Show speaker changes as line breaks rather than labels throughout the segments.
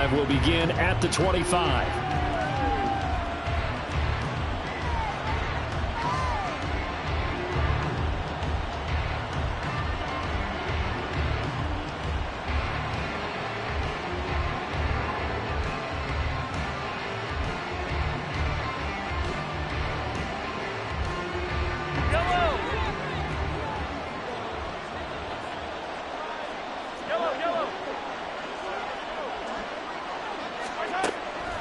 drive will begin at the 25.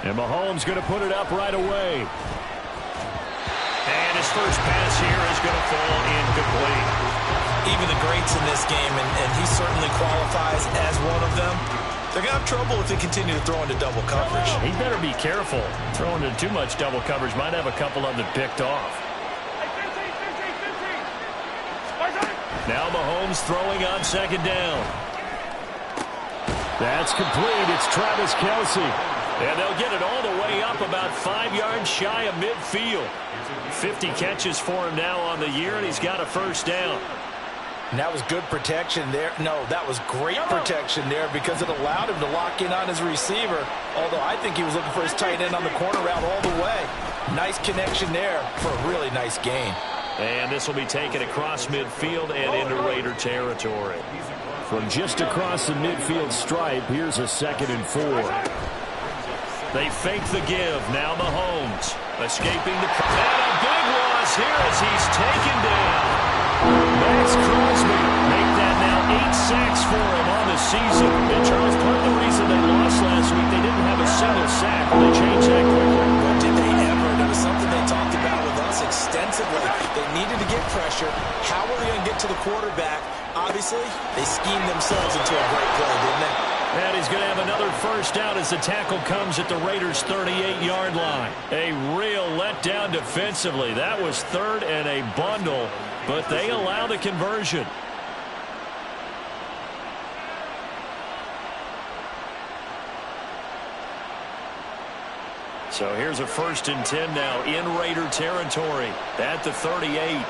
And Mahomes going to put it up right away.
And his first pass here is going to fall incomplete. Even the greats in this game, and he certainly qualifies as one of them, they're going to have trouble if they continue to throw into double coverage.
He better be careful. Throwing into too much double coverage might have a couple of them picked off. Now Mahomes throwing on second down. That's complete. It's Travis Kelce. And they'll get it all the way up about 5 yards shy of midfield. 50 catches for him now on the year, and he's got a first down.
And that was good protection there. No, that was great protection there because it allowed him to lock in on his receiver. Although I think he was looking for his tight end on the corner route all the way. Nice connection there for a really nice gain.
And this will be taken across midfield and into Raider territory. From just across the midfield stripe, here's a 2nd and 4. They fake the give. Now Mahomes escaping the... And a big loss here as he's taken down. Max Crosby make that now 8 sacks for him on the season. And Charles, part of the reason they lost last week, they didn't have a single sack. They changed that quickly.
But did they ever? There was something they talked about with us extensively. They needed to get pressure. How were they going to get to the quarterback? Obviously, they schemed themselves into a great play, didn't they?
And he's going to have another first down as the tackle comes at the Raiders' 38-yard line. A real letdown defensively. That was 3rd and a bundle, but they allow the conversion. So here's a 1st and 10 now in Raider territory at the 38.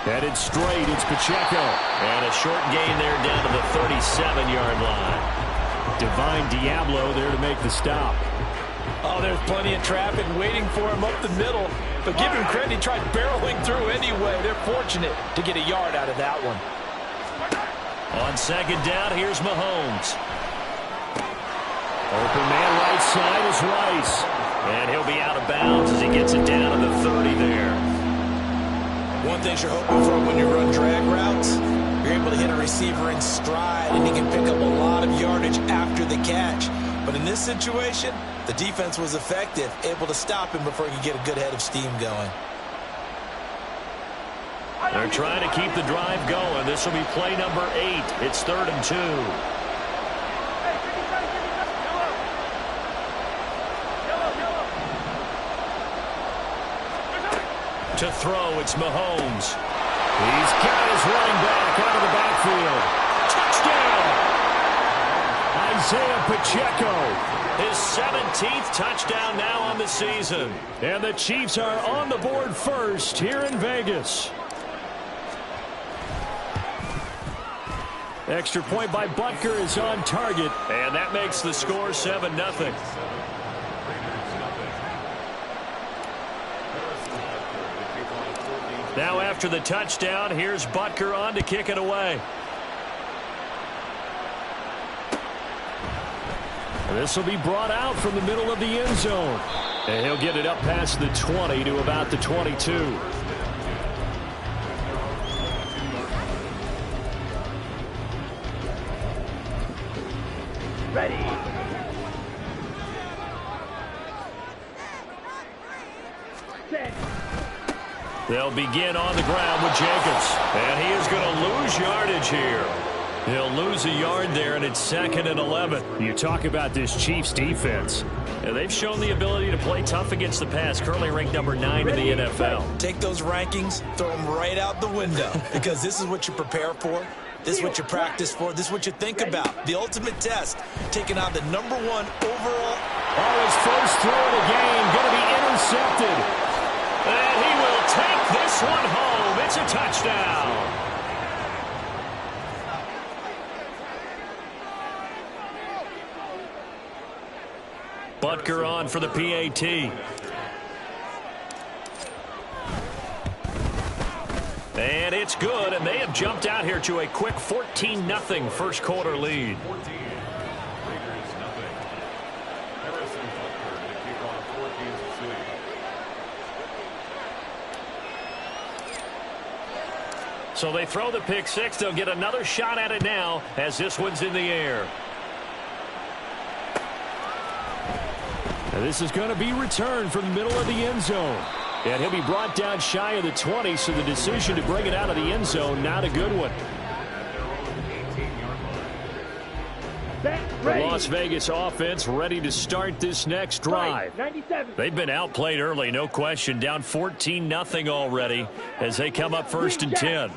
Headed straight, it's Pacheco. And a short gain there down to the 37-yard line. Divine Diablo there to make the stop.
Oh, there's plenty of traffic waiting for him up the middle. But give him credit, he tried barreling through anyway. They're fortunate to get a yard out of that one.
On second down, here's Mahomes. Open man right side is Rice. And he'll be out of bounds as he gets it down to the 30 there.
One thing you're hoping for when you run drag routes, you're able to hit a receiver in stride, and he can pick up a lot of yardage after the catch. But in this situation, the defense was effective, able to stop him before he could get a good head of steam going.
They're trying to keep the drive going. This will be play number 8. It's 3rd and 2. To throw, it's Mahomes. He's got his running back out of the backfield. Touchdown! Isaiah Pacheco. His 17th touchdown now on the season. And the Chiefs are on the board first here in Vegas. Extra point by Butker is on target. And that makes the score 7-0. Now after the touchdown, here's Butker on to kick it away. This will be brought out from the middle of the end zone. And he'll get it up past the 20 to about the 22.
Ready.
They'll begin on the ground with Jacobs. And he is going to lose yardage here. He'll lose a yard there, and it's 2nd and 11. You talk about this Chiefs defense. They've shown the ability to play tough against the pass, currently ranked number 9 in the NFL.
Take those rankings, throw them right out the window, because this is what you prepare for. This is what you practice for. This is what you think about. The ultimate test, taking on the #1 overall.
Oh, his first throw of the game going to be intercepted. And he will take this one home. It's a touchdown. Butker on for the PAT. And it's good, and they have jumped out here to a quick 14-0 first quarter lead. So they throw the pick six. They'll get another shot at it now as this one's in the air. And this is going to be returned from the middle of the end zone. And he'll be brought down shy of the 20, so the decision to bring it out of the end zone, not a good one. The Las Vegas offense ready to start this next drive. They've been outplayed early, no question. Down 14-0 already as they come up first and 10.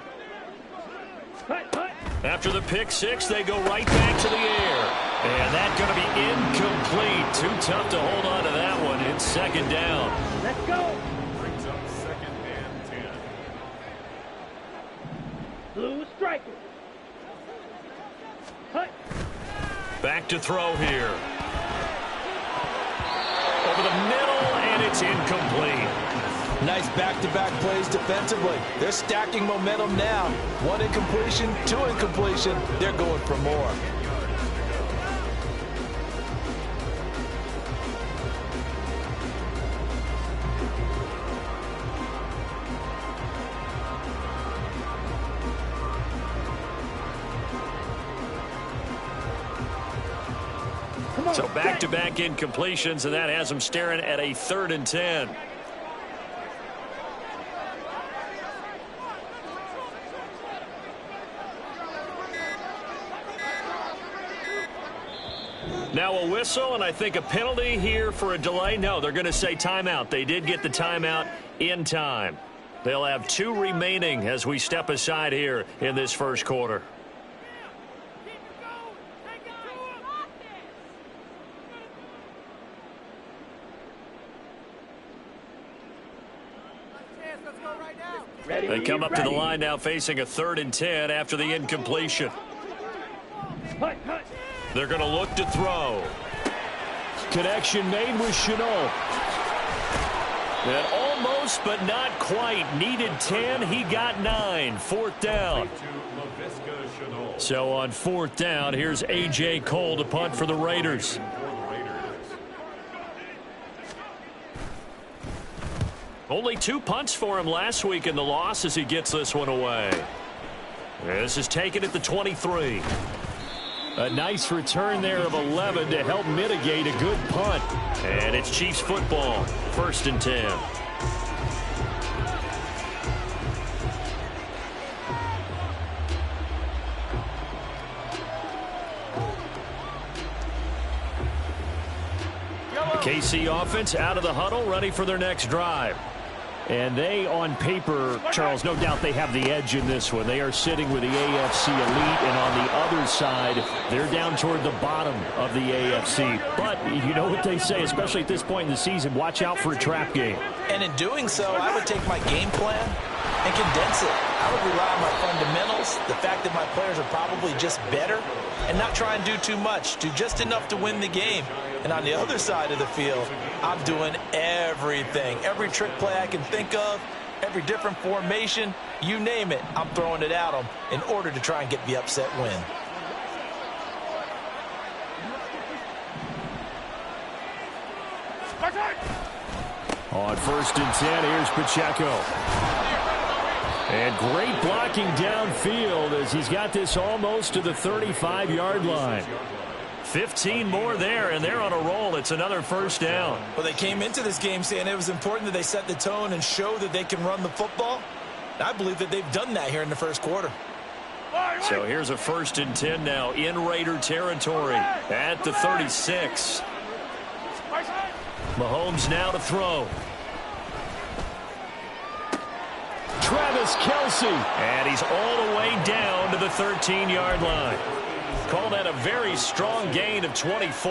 After the pick six, they go right back to the air. And that's going to be incomplete. Too tough to hold on to that one. It's second down.
Let's go.
Brings up second and 10.
Blue striker. Hut.
Back to throw here. Over the middle, and it's incomplete.
Nice back-to-back plays defensively. They're stacking momentum now. One incompletion, two incompletion. They're going for more.
So back-to-back incompletions, and that has them staring at a 3rd and 10. Now a whistle, and I think a penalty here for a delay. No, they're going to say timeout. They did get the timeout in time. They'll have 2 remaining as we step aside here in this first quarter. They come up to the line now facing a 3rd and 10 after the incompletion. They're going to look to throw. Connection made with Shenault. And almost, but not quite. Needed 10. He got 9. 4th down. So on 4th down, here's A.J. Cole to punt for the Raiders. Only 2 punts for him last week in the loss as he gets this one away. This is taken at the 23. A nice return there of 11 to help mitigate a good punt. And it's Chiefs football, 1st and 10. KC offense out of the huddle, ready for their next drive. And they, on paper, Charles, no doubt they have the edge in this one. They are sitting with the AFC elite, and on the other side, they're down toward the bottom of the AFC. But you know what they say, especially at this point in the season, watch out for a trap game.
And in doing so, I would take my game plan and condense it. I would rely on my fundamentals, the fact that my players are probably just better, and not try and do too much, do just enough to win the game. And on the other side of the field, I'm doing everything. Every trick play I can think of, every different formation, you name it, I'm throwing it at them in order to try and get the upset win.
On 1st and 10, here's Pacheco. And great blocking downfield as he's got this almost to the 35-yard line. 15 more there, and they're on a roll. It's another 1st down.
Well, they came into this game saying it was important that they set the tone and show that they can run the football. And I believe that they've done that here in the first quarter.
So here's a 1st and 10 now in Raider territory at the 36. Mahomes now to throw. Travis Kelce. And he's all the way down to the 13-yard line. Call that a very strong gain of 24.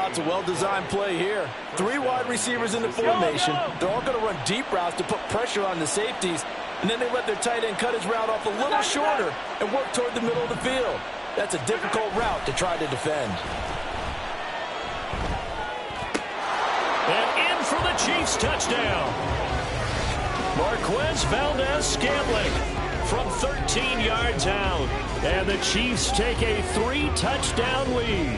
It's a well-designed play here. 3 wide receivers in the formation. They're all going to run deep routes to put pressure on the safeties. And then they let their tight end cut his route off a little shorter and work toward the middle of the field. That's a difficult route to try to defend.
for the Chiefs touchdown. Marquez Valdez-Scantling from 13 yards out. And the Chiefs take a 3-touchdown lead.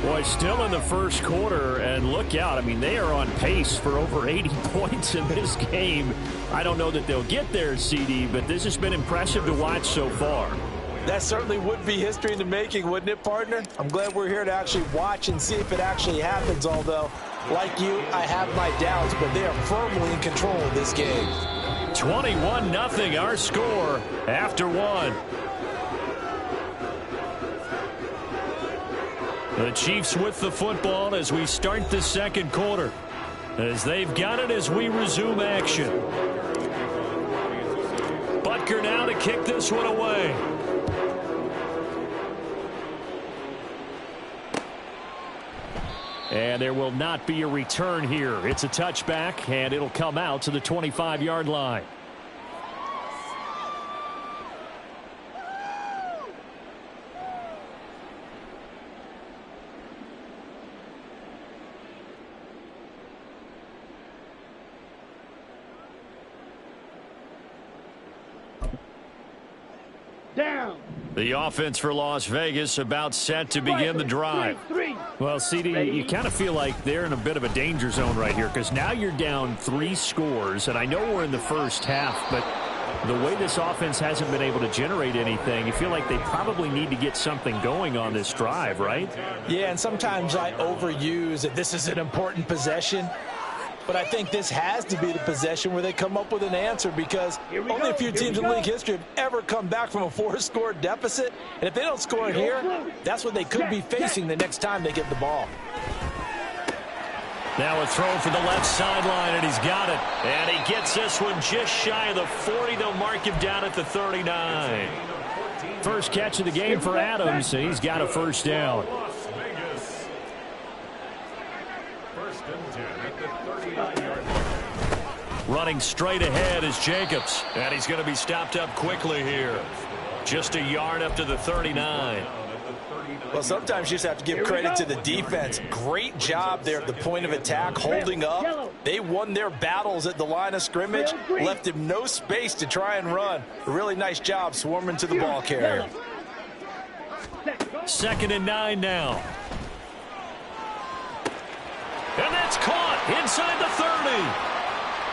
Boy, still in the first quarter, and look out. I mean, they are on pace for over 80 points in this game. I don't know that they'll get there, CD, but this has been impressive to watch so far.
That certainly would be history in the making, wouldn't it, partner? I'm glad we're here to actually watch and see if it actually happens, although, like you, I have my doubts, but they are firmly in control of this game.
21-0 our score after one. The Chiefs with the football as we start the second quarter. As they've got it as we resume action. Butker now to kick this one away. And there will not be a return here. It's a touchback, and it'll come out to the 25-yard line.
Down.
The offense for Las Vegas about set to begin the drive. Well, CD, you kind of feel like they're in a bit of a danger zone right here because now you're down 3 scores, and I know we're in the first half, but the way this offense hasn't been able to generate anything, you feel like they probably need to get something going on this drive, right?
Yeah, and sometimes I overuse that this is an important possession. But I think this has to be the possession where they come up with an answer because only a few teams in league history have ever come back from a 4-score deficit. And if they don't score here, that's what they could be facing the next time they get the ball.
Now a throw for the left sideline, and he's got it. And he gets this one just shy of the 40. They'll mark him down at the 39. First catch of the game for Adams, and he's got a first down. Running straight ahead is Jacobs, and he's going to be stopped up quickly here. Just a yard up to the 39.
Well, sometimes you just have to give credit to the defense. Great job there at the point of attack, holding up. They won their battles at the line of scrimmage, left him no space to try and run. A really nice job swarming to the ball carrier.
2nd and 9 now. And that's caught inside the 30.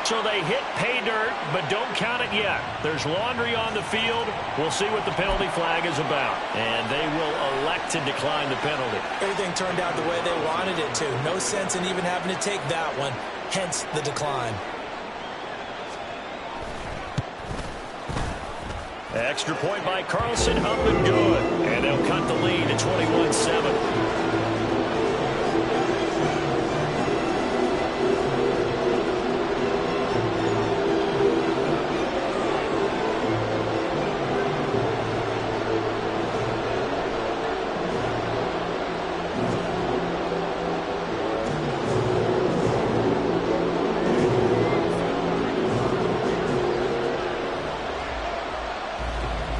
So they hit pay dirt, but don't count it yet. There's laundry on the field. We'll see what the penalty flag is about. And they will elect to decline the penalty.
Everything turned out the way they wanted it to. No sense in even having to take that one, hence the decline.
Extra point by Carlson, up and good. And they'll cut the lead to 21-7.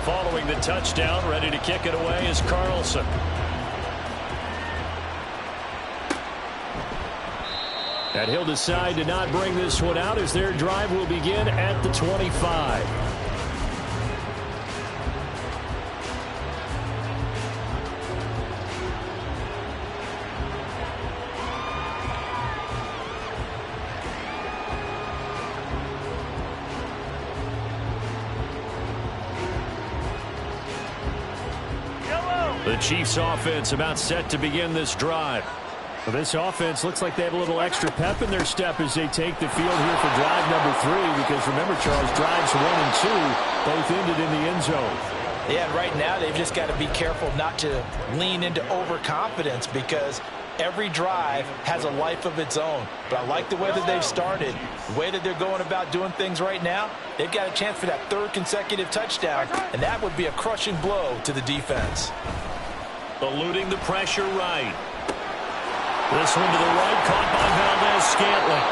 Following the touchdown, ready to kick it away is Carlson. And he'll decide to not bring this one out as their drive will begin at the 25. The Chiefs offense about set to begin this drive. Well, this offense looks like they have a little extra pep in their step as they take the field here for drive number 3. Because remember, Charles, drives 1 and 2 both ended in the end zone.
Yeah, and right now they've just got to be careful not to lean into overconfidence because every drive has a life of its own. But I like the way that they've started, the way that they're going about doing things right now. They've got a chance for that 3rd consecutive touchdown, and that would be a crushing blow to the defense.
Eluding the pressure right. This one to the right, caught by Valdez-Scantling.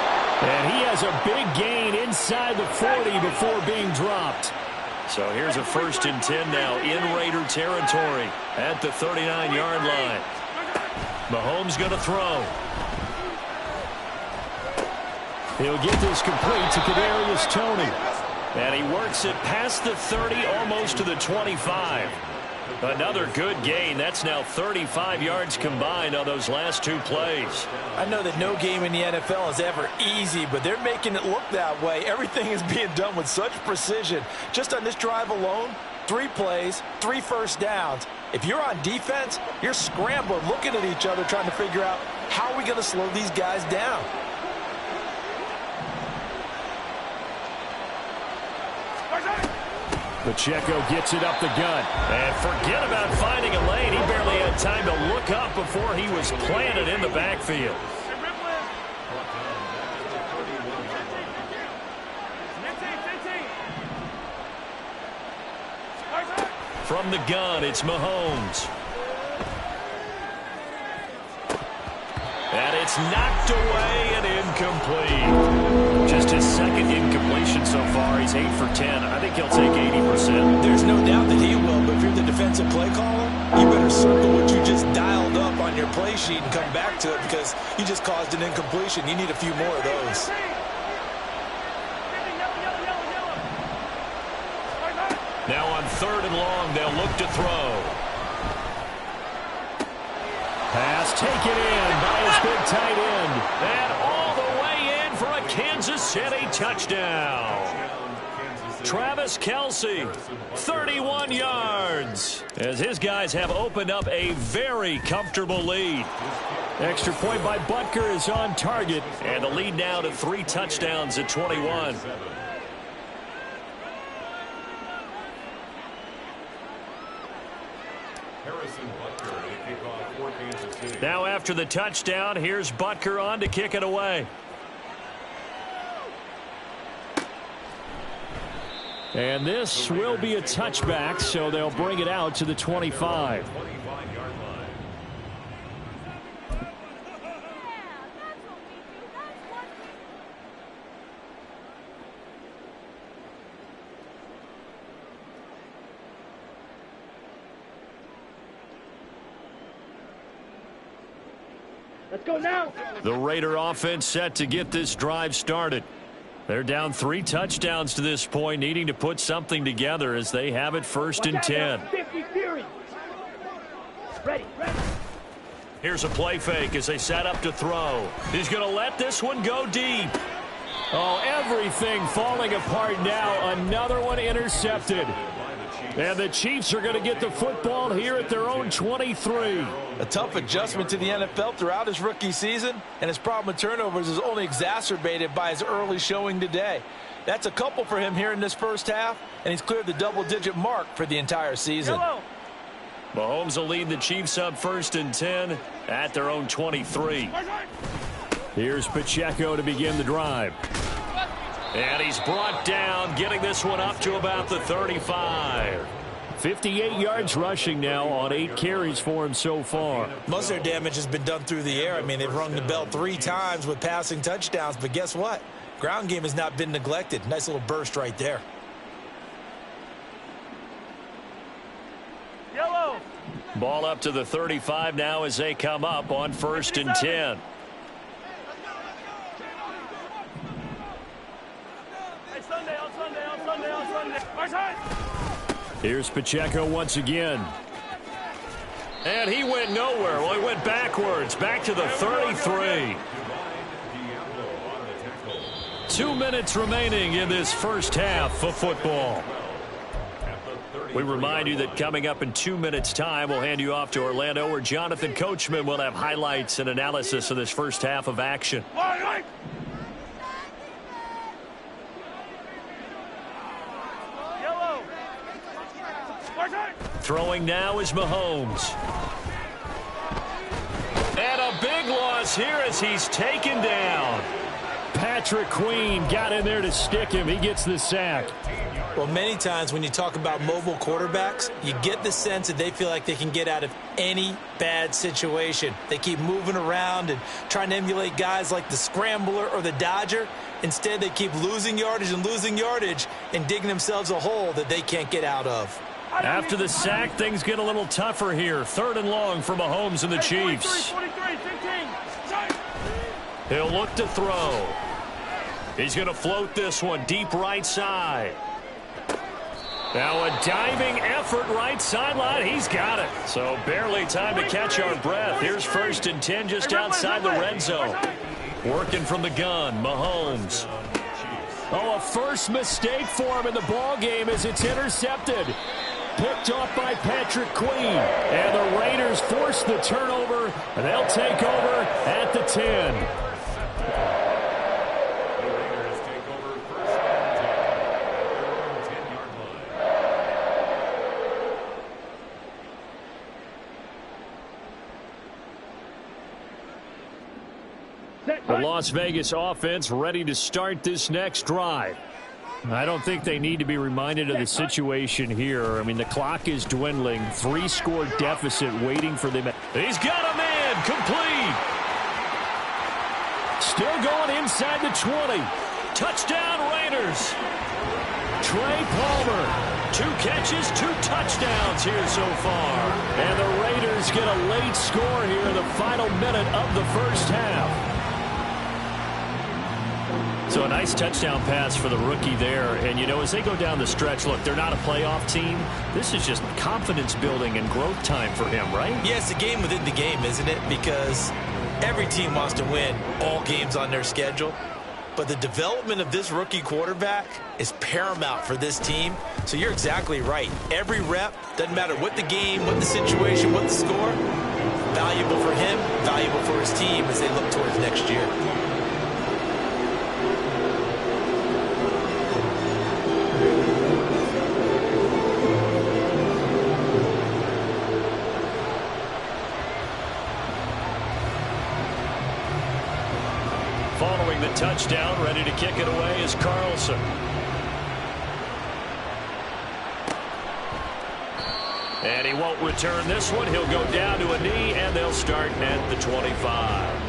And he has a big gain inside the 40 before being dropped. So here's a 1st and 10 now in Raider territory at the 39-yard line. Mahomes going to throw. He'll get this complete to Kadarius Toney. And he works it past the 30, almost to the 25. Another good gain. That's now 35 yards combined on those last two plays.
I know that no game in the NFL is ever easy, but they're making it look that way. Everything is being done with such precision. Just on this drive alone, 3 plays, 3 first downs. If you're on defense, you're scrambling, looking at each other, trying to figure out how are we going to slow these guys down.
Pacheco gets it up the gut. And forget about finding a lane. He barely had time to look up before he was planted in the backfield. From the gun, it's Mahomes. And it's knocked away and incomplete. Just his second incompletion so far. He's 8 for 10. I think he'll take 80%.
There's no doubt that he will, but if you're the defensive play caller, you better circle what you just dialed up on your play sheet and come back to it because you just caused an incompletion. You need a few more of those.
Now on 3rd and long, they'll look to throw. Pass taken in by his big tight end. And all the way in for a Kansas City touchdown. Travis Kelce, 31 yards. As his guys have opened up a very comfortable lead. Extra point by Butker is on target. And the lead now to 3 touchdowns at 21. Now after the touchdown, here's Butker on to kick it away. And this will be a touchback, so they'll bring it out to the 25.
Let's go now.
The Raider offense set to get this drive started. They're down 3 touchdowns to this point, needing to put something together as they have it 1st and 10.
50 Fury. Ready.
Here's a play fake as they set up to throw. He's going to let this one go deep. Oh, everything falling apart now. Another one intercepted. And the Chiefs are going to get the football here at their own 23.
A tough adjustment to the NFL throughout his rookie season, and his problem with turnovers is only exacerbated by his early showing today. That's a couple for him here in this first half, and he's cleared the double-digit mark for the entire season.
Mahomes will lead the Chiefs up 1st and 10 at their own 23. Here's Pacheco to begin the drive. And he's brought down, getting this one up to about the 35. 58 yards rushing now on 8 carries for him so far.
Most of their damage has been done through the air. I mean, they've rung the bell 3 times with passing touchdowns, but guess what? Ground game has not been neglected. Nice little burst right there.
Yellow.
Ball up to the 35 now as they come up on 1st and 10. Here's Pacheco once again. And he went nowhere. Well, he went backwards, back to the 33. 2 minutes remaining in this first half of football. We remind you that coming up in 2 minutes' time, we'll hand you off to Orlando, where Jonathan Coachman will have highlights and analysis of this first half of action. Throwing now is Mahomes. And a big loss here as he's taken down. Patrick Queen got in there to stick him. He gets the sack.
Well, many times when you talk about mobile quarterbacks, you get the sense that they feel like they can get out of any bad situation. They keep moving around and trying to emulate guys like the Scrambler or the Dodger. Instead, they keep losing yardage and digging themselves a hole that they can't get out of.
After the sack, things get a little tougher here. 3rd and long for Mahomes and the Chiefs. He'll look to throw. He's going to float this one deep right side. Now a diving effort right sideline. He's got it. So barely time to catch our breath. Here's 1st and 10 just outside the red zone. Working from the gun, Mahomes. Oh, a first mistake for him in the ball game as it's intercepted. Picked off by Patrick Queen. And the Raiders force the turnover, and they'll take over at the 10. The Las Vegas offense ready to start this next drive. I don't think they need to be reminded of the situation here. I mean, the clock is dwindling. 3-score deficit waiting for them. He's got a man complete. Still going inside the 20. Touchdown Raiders. Trey Palmer. 2 catches, 2 touchdowns here so far. And the Raiders get a late score here in the final minute of the first half. So a nice touchdown pass for the rookie there. And, you know, as they go down the stretch, look, they're not a playoff team. This is just confidence building and growth time for him, right?
Yeah, it's a game within the game, isn't it? Because every team wants to win all games on their schedule. But the development of this rookie quarterback is paramount for this team. So you're exactly right. Every rep, doesn't matter what the game, what the situation, what the score, valuable for him, valuable for his team as they look towards next year.
Following the touchdown, ready to kick it away is Carlson. And he won't return this one. He'll go down to a knee, and they'll start at the 25.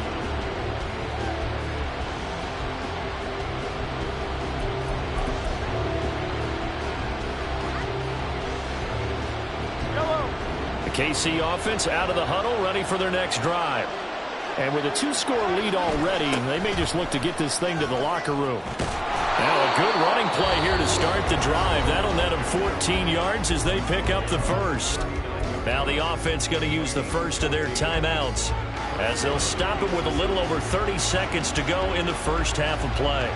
The KC offense out of the huddle, ready for their next drive. And with a 2-score lead already, they may just look to get this thing to the locker room. Now a good running play here to start the drive. That'll net them 14 yards as they pick up the first. Now the offense going to use the first of their timeouts as they'll stop it with a little over 30 seconds to go in the first half of play.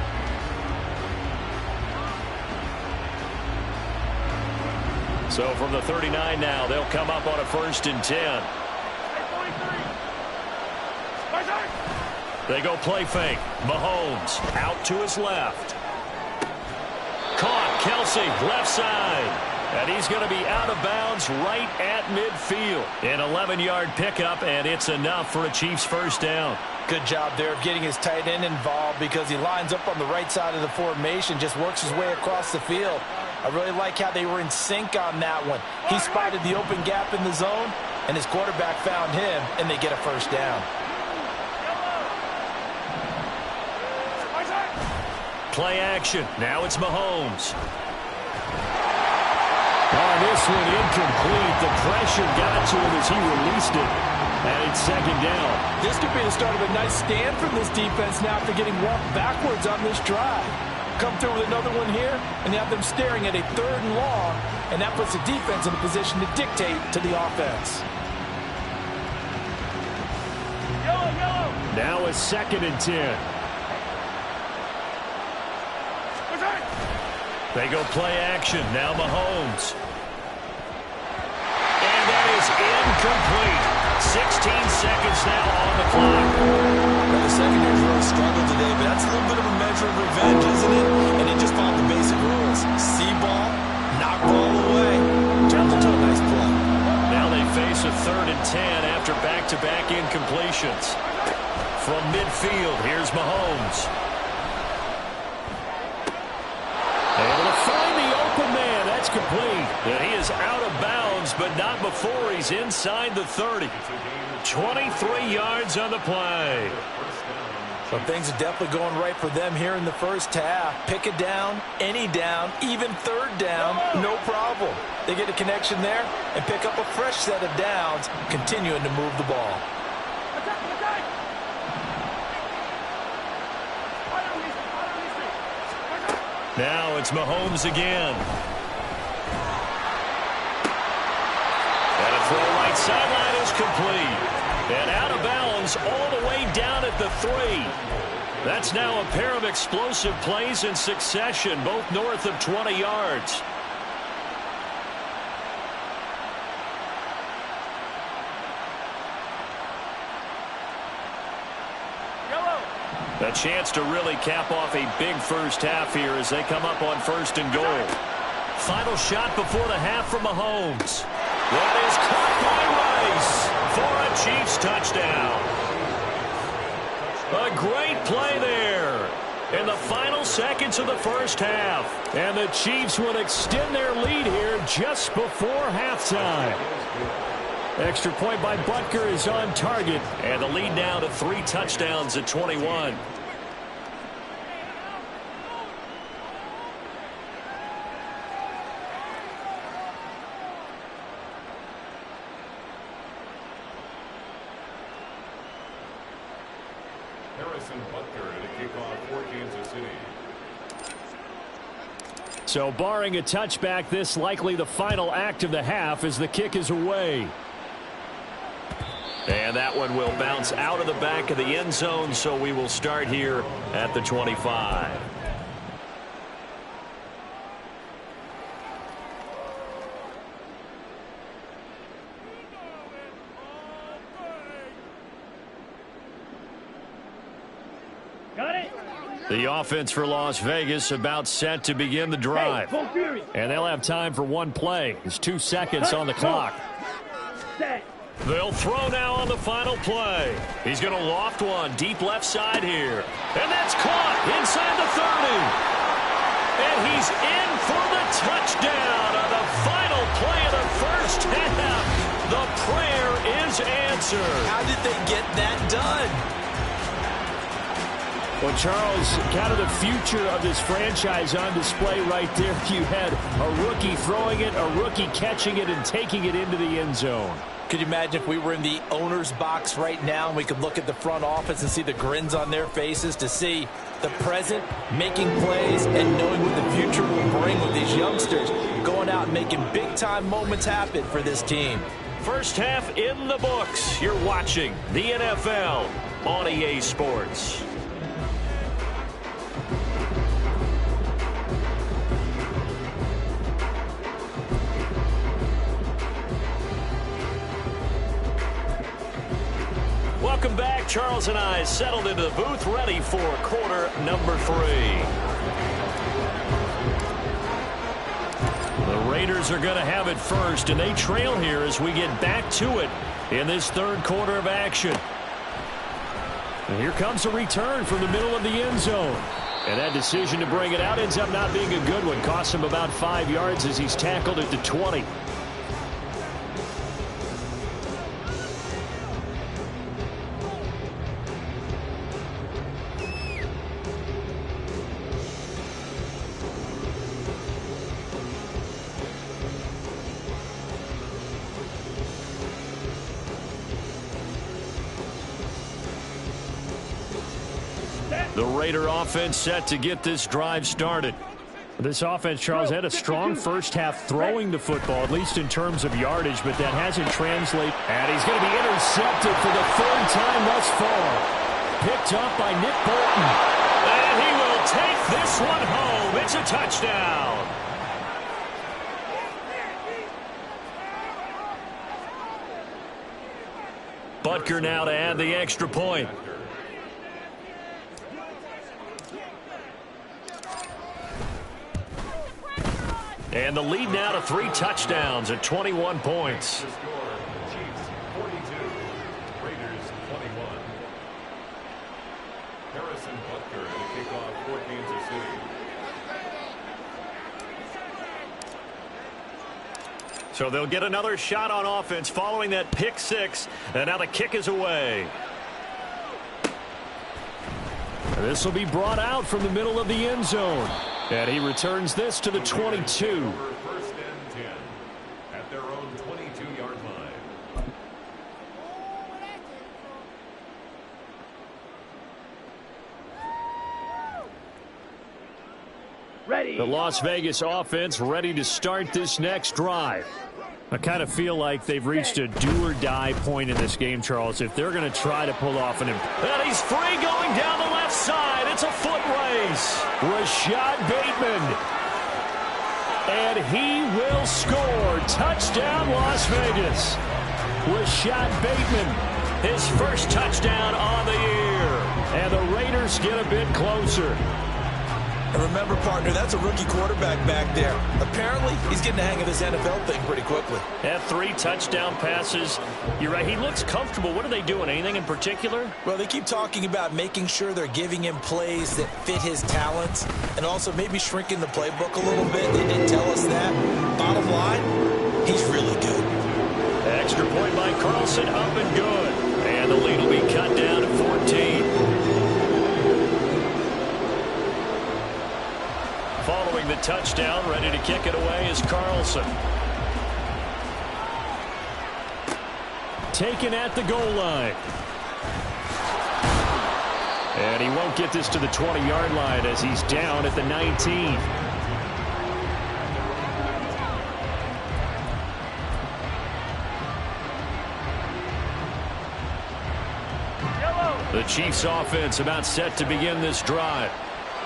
So from the 39 now, they'll come up on a 1st and 10. They go play fake. Mahomes out to his left. Caught. Kelsey left side. And he's going to be out of bounds right at midfield. An 11-yard pickup, and it's enough for a Chiefs first down.
Good job there of getting his tight end involved because he lines up on the right side of the formation, just works his way across the field. I really like how they were in sync on that one. He spotted the open gap in the zone, and his quarterback found him, and they get a first down.
Play action. Now it's Mahomes. Oh, this one incomplete. The pressure got to him as he released it. And it's 2nd down.
This could be the start of a nice stand from this defense now after getting walked backwards on this drive. Come through with another one here, and you have them staring at a 3rd and long, and that puts the defense in a position to dictate to the offense.
Now a 2nd and 10. They go play action. Now Mahomes. And that is incomplete. 16 seconds now on the clock.
Well, the secondary's really struggled today, but that's a little bit of a measure of revenge, isn't it? And they just followed the basic rules. See ball, knock ball away. Turns into a nice play.
Now they face a 3rd and 10 after back-to-back incompletions. From midfield, here's Mahomes. Able to find the open man. That's complete. And he is out of bounds, but not before he's inside the 30. 23 yards on the play.
But things are definitely going right for them here in the first half. Pick a down, any down, even 3rd down, no problem. They get a connection there and pick up a fresh set of downs, continuing to move the ball.
Now it's Mahomes again. And a throw right sideline is complete. And out of bounds all the way down at the 3. That's now a pair of explosive plays in succession, both north of 20 yards. A chance to really cap off a big first half here as they come up on 1st and goal. Final shot before the half from Mahomes. That is caught by Rice for a Chiefs touchdown. A great play there in the final seconds of the first half. And the Chiefs will extend their lead here just before halftime. Extra point by Butker is on target. And the lead now to 3 touchdowns at 21.
Harrison Butker at a kickoff for Kansas City.
So barring a touchback, this likely the final act of the half as the kick is away. And that one will bounce out of the back of the end zone, so we will start here at the 25.
Got it?
The offense for Las Vegas about set to begin the drive.
Hey, go Fury.
And they'll have time for one play. There's 2 seconds on the clock.
Set.
They'll throw now on the final play. He's going to loft one deep left side here. And that's caught inside the 30. And he's in for the touchdown on the final play of the first half. The prayer is answered.
How did they get that done?
Well, Charles, kind of the future of this franchise on display right there. You had a rookie throwing it, a rookie catching it, and taking it into the end zone.
Could you imagine if we were in the owner's box right now and we could look at the front office and see the grins on their faces, to see the present making plays and knowing what the future will bring with these youngsters going out and making big-time moments happen for this team.
First half in the books. You're watching the NFL on EA Sports. Welcome back. Charles and I settled into the booth, ready for quarter number 3. The Raiders are going to have it first, and they trail here as we get back to it in this third quarter of action. And here comes a return from the middle of the end zone. And that decision to bring it out ends up not being a good one. Cost him about 5 yards as he's tackled at the 20. The Raider offense set to get this drive started. This offense, Charles, had a strong first half throwing the football, at least in terms of yardage, but that hasn't translated. And he's going to be intercepted for the 3rd time thus far. Picked up by Nick Bolton. And he will take this one home. It's a touchdown. Butker now to add the extra point. And the lead now to 3 touchdowns at 21 points.
The score, Chiefs 42, Raiders 21. Harrison Butker at a kickoff for Kansas City.
So they'll get another shot on offense following that pick 6. And now the kick is away. This will be brought out from the middle of the end zone. And he returns this to the 22.
First and 10 at their own 22-yard line.
Ready.
The Las Vegas offense ready to start this next drive. I kind of feel like they've reached a do-or-die point in this game, Charles, if they're going to try to pull off an... And he's free going down the left side. It's a foot race. Rashad Bateman. And he will score. Touchdown, Las Vegas. Rashad Bateman, his first touchdown on the year. And the Raiders get a bit closer.
And remember, partner, that's a rookie quarterback back there. Apparently, he's getting the hang of this NFL thing pretty quickly.
Had 3 touchdown passes. You're right, he looks comfortable. What are they doing? Anything in particular?
Well, they keep talking about making sure they're giving him plays that fit his talents and also maybe shrinking the playbook a little bit. They didn't tell us that. Bottom line, he's really good.
Extra point by Carlson, up and good. And the lead will be cut down to 14. Following the touchdown, ready to kick it away is Carlson. Taken at the goal line. And he won't get this to the 20-yard line as he's down at the 19. The Chiefs offense about set to begin this drive.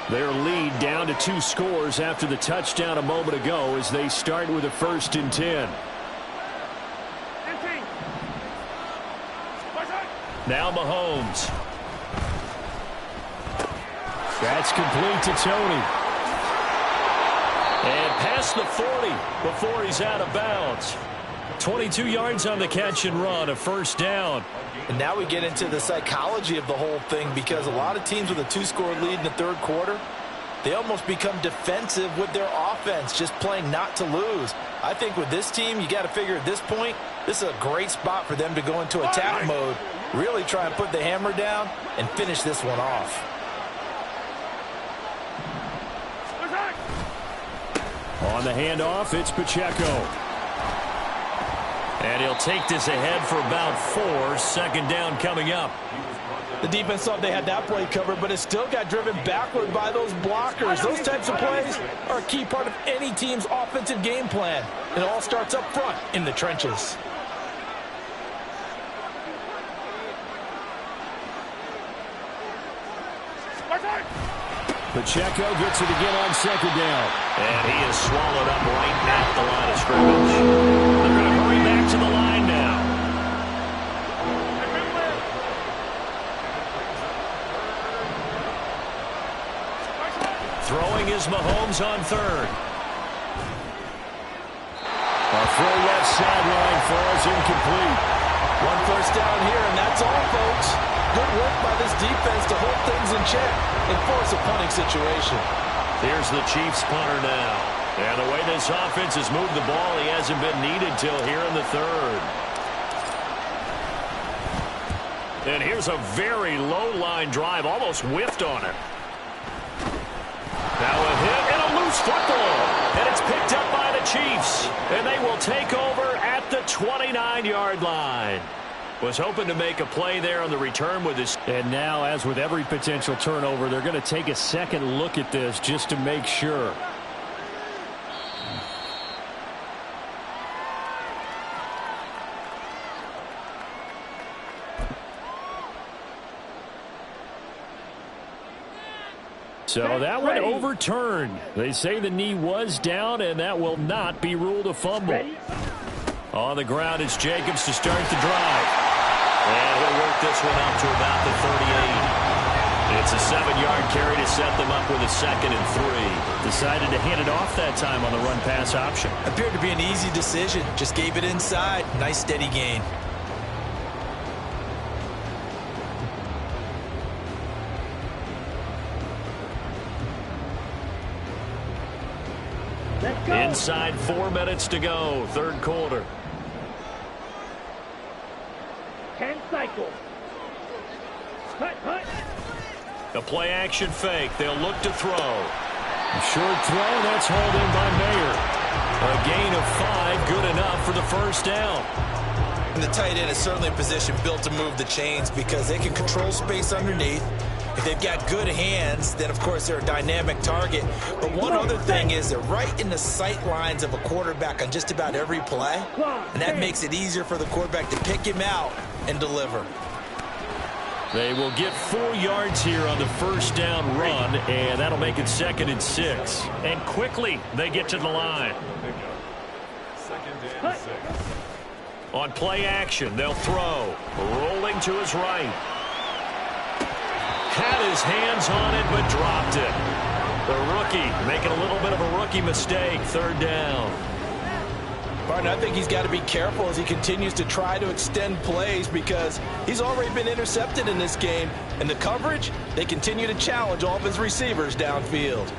Their lead down to 2 scores after the touchdown a moment ago as they start with a 1st and 10. Now Mahomes. That's complete to Tony. And past the 40 before he's out of bounds. 22 yards on the catch and run, a 1st down.
And now we get into the psychology of the whole thing because a lot of teams with a 2-score lead in the 3rd quarter, they almost become defensive with their offense, just playing not to lose. I think with this team, you got to figure at this point, this is a great spot for them to go into attack mode, really try and put the hammer down and finish this one off.
On the handoff, it's Pacheco. And he'll take this ahead for about 4. 2nd down coming up.
The defense thought they had that play covered, but it still got driven backward by those blockers. Those types of plays are a key part of any team's offensive game plan. It all starts up front in the trenches.
Pacheco gets it again on 2nd down. And he is swallowed up right at the line of scrimmage. They're going to hurry back to the line now. Throwing is Mahomes on 3rd. A full left sideline falls incomplete.
1 first down here, and that's all, folks. Good work by this defense to hold things in check and force a punting situation.
Here's the Chiefs punter now. And the way this offense has moved the ball, he hasn't been needed till here in the 3rd. And here's a very low-line drive, almost whiffed on it. Now a hit and a loose football. And it's picked up by the Chiefs. And they will take over at the 29-yard line. Was hoping to make a play there on the return with this. And now, as with every potential turnover, they're going to take a second look at this just to make sure. So that one overturned. They say the knee was down, and that will not be ruled a fumble. On the ground, it's Jacobs to start the drive. And he'll work this one up to about the 38. It's a 7-yard carry to set them up with a 2nd and 3. Decided to hand it off that time on the run-pass option.
Appeared to be an easy decision. Just gave it inside. Nice steady gain.
Inside 4 minutes to go, 3rd quarter.
10 cycles. Cut.
A play-action fake. They'll look to throw. A short throw. That's hauled in by Mayer. A gain of 5. Good enough for the 1st down.
And the tight end is certainly a position built to move the chains because they can control space underneath. If they've got good hands, then, of course, they're a dynamic target. But one other thing is they're right in the sight lines of a quarterback on just about every play, and that makes it easier for the quarterback to pick him out and deliver.
They will get 4 yards here on the first down run, and that'll make it 2nd and 6. And quickly, they get to the line.
Second and 6.
On play action, they'll throw. Rolling to his right. Had his hands on it, but dropped it. The rookie making a little bit of a rookie mistake. 3rd down.
Barton, I think he's got to be careful as he continues to try to extend plays because he's already been intercepted in this game. And the coverage, they continue to challenge all of his receivers downfield.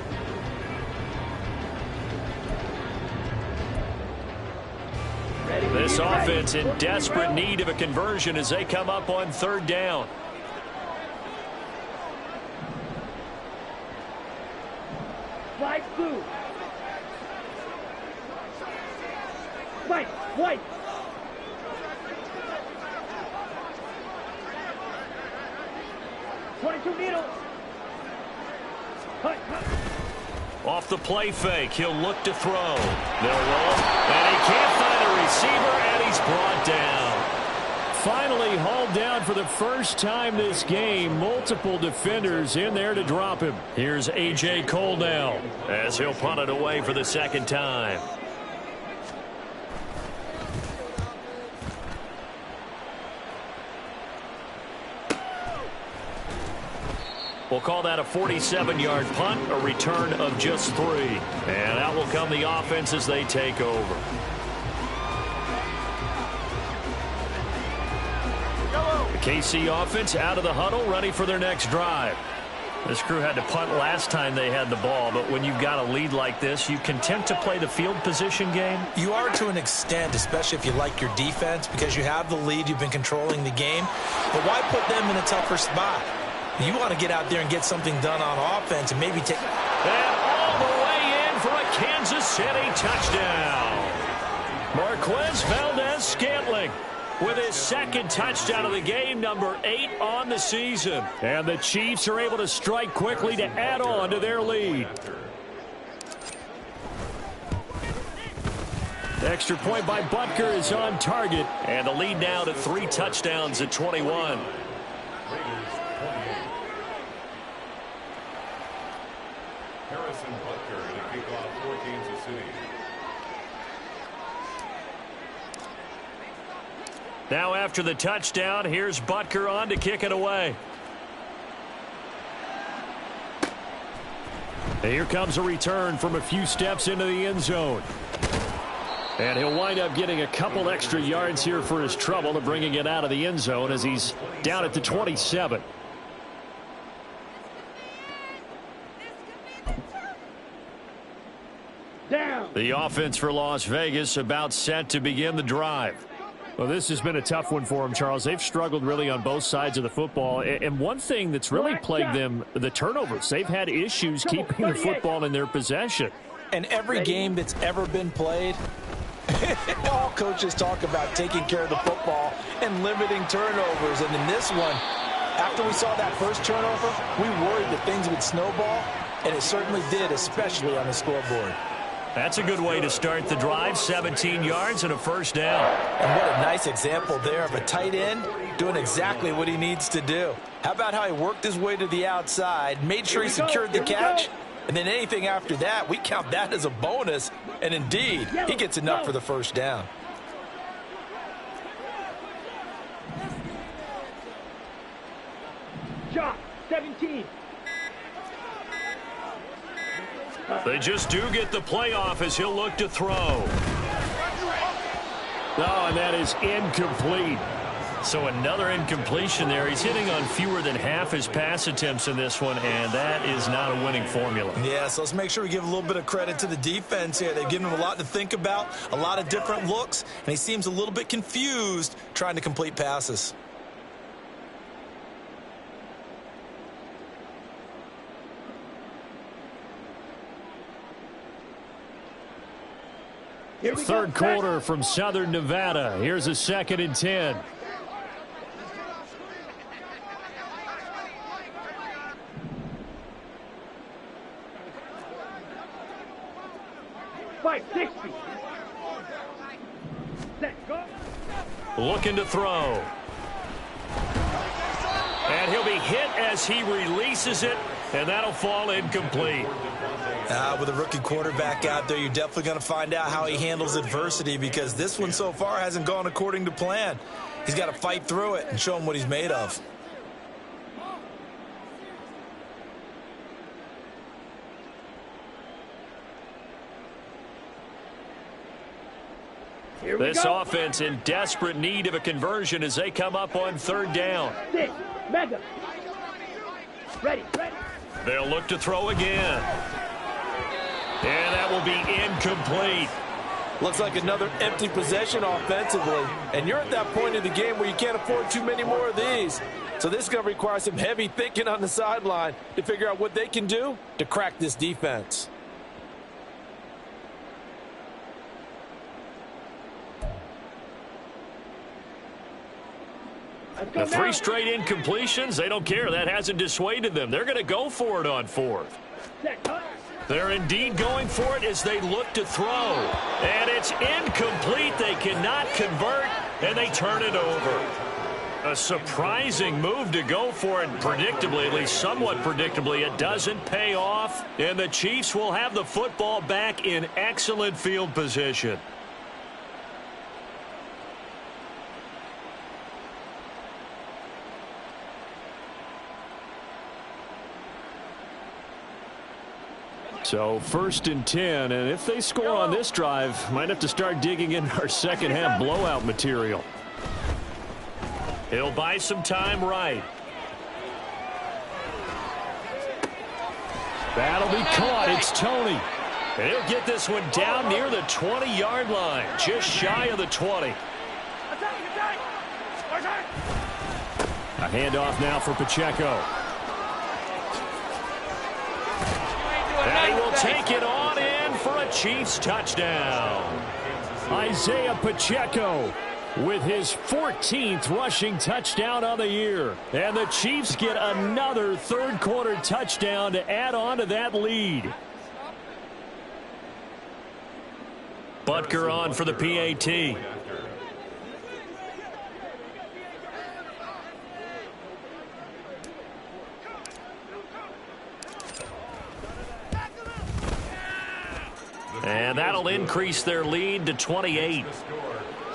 This offense in desperate need of a conversion as they come up on 3rd down.
Flag blue. White, white. .22 needle. Cut, cut.
Off the play fake, he'll look to throw. They'll roll, and he can't find a receiver, and he's brought down. Finally hauled down for the first time this game. Multiple defenders in there to drop him. Here's A.J. Cole now as he'll punt it away for the 2nd time. We'll call that a 47-yard punt, a return of just 3. And out will come the offense as they take over. The KC offense out of the huddle, ready for their next drive. This crew had to punt last time they had the ball, but when you've got a lead like this, you content to play the field position game?
You are to an extent, especially if you like your defense, because you have the lead, you've been controlling the game. But why put them in a tougher spot? You want to get out there and get something done on offense and maybe take...
And all the way in for a Kansas City touchdown. Marquez Valdez-Scantling with his 2nd touchdown of the game, number 8 on the season. And the Chiefs are able to strike quickly to add on to their lead. The extra point by Butker is on target. And the lead now to 3 touchdowns at 21.
Harrison Butker to kick off for Kansas City.
Now after the touchdown, here's Butker on to kick it away. And here comes a return from a few steps into the end zone. And he'll wind up getting a couple extra yards here for his trouble to bringing it out of the end zone as he's down at the 27.
Down.
The offense for Las Vegas about set to begin the drive. Well, this has been a tough one for them, Charles. They've struggled really on both sides of the football. And one thing that's really plagued them, the turnovers. They've had issues keeping the football in their possession.
And every game that's ever been played, all coaches talk about taking care of the football and limiting turnovers. And in this one, after we saw that first turnover, we worried that things would snowball, and it certainly did, especially on the scoreboard.
That's a good way to start the drive. 17 yards and a first down.
And what a nice example there of a tight end doing exactly what he needs to do. How about how he worked his way to the outside, made sure he secured the catch, and then anything after that, we count that as a bonus. And indeed, he gets enough for the first down.
Shot. 17.
They just do get the playoff as he'll look to throw. Oh, and that is incomplete. So another incompletion there. He's hitting on fewer than half his pass attempts in this one, and that is not a winning formula.
Yeah, so let's make sure we give a little bit of credit to the defense here. They've given him a lot to think about, a lot of different looks, and he seems a little bit confused trying to complete passes.
Third quarter from Southern Nevada. Here's a 2nd and 10.
Right, 60. Set, go.
Looking to throw. And he'll be hit as he releases it, and that'll fall incomplete.
With a rookie quarterback out there, you're definitely going to find out how he handles adversity, because this one so far hasn't gone according to plan. He's got to fight through it and show him what he's made of.
Here we
This
go.
offense in desperate need of a conversion as they come up on third down.
6. Mega. Ready, ready.
They'll look to throw again. And that will be incomplete.
Looks like another empty possession offensively. And you're at that point in the game where you can't afford too many more of these. So this is going to require some heavy thinking on the sideline to figure out what they can do to crack this defense.
The 3 straight incompletions, they don't care. That hasn't dissuaded them. They're going to go for it on 4th.
Set, cut.
They're indeed going for it as they look to throw. And it's incomplete. They cannot convert, and they turn it over. A surprising move to go for it. Predictably, at least somewhat predictably, it doesn't pay off. And the Chiefs will have the football back in excellent field position. So 1st and 10, and if they score on this drive, might have to start digging in our second half blowout material. He'll buy some time right. That'll be caught. It's Tony. And he'll get this one down near the 20-yard line, just shy of the 20. A handoff now for Pacheco. And he will take it on in for a Chiefs touchdown. Isaiah Pacheco with his 14th rushing touchdown on the year. And the Chiefs get another third-quarter touchdown to add on to that lead. Butker on for the PAT. And that'll increase their lead to 28.
The score,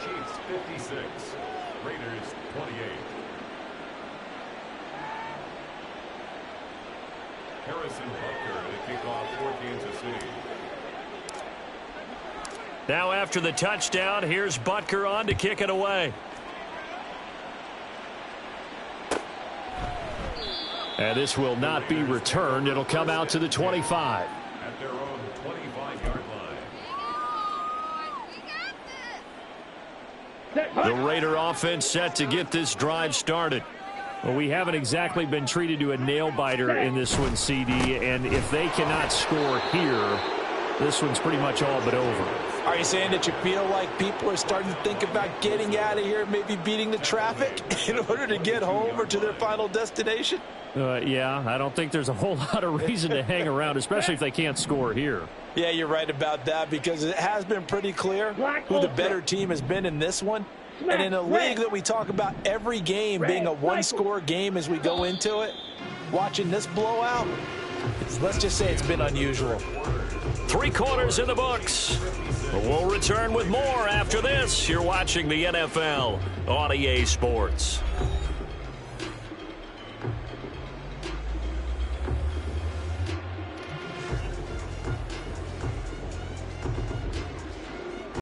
Chiefs 56, Raiders 28. Harrison Butker to kick off for Kansas City.
Now after the touchdown, here's Butker on to kick it away. And this will not be returned. It'll come out to the 25.
At their own 25-yard line.
The Raider offense set to get this drive started. Well, we haven't exactly been treated to a nail-biter in this one, CD, and if they cannot score here, this one's pretty much all but over.
Are you saying that you feel like people are starting to think about getting out of here, maybe beating the traffic in order to get home or to their final destination?
Yeah, I don't think there's a whole lot of reason to hang around, especially if they can't score here.
Yeah, you're right about that, because it has been pretty clear who the better team has been in this one. And in a league that we talk about every game being a one-score game as we go into it, watching this blowout, let's just say it's been unusual.
3 quarters in the books. We'll return with more after this. You're watching the NFL on EA Sports.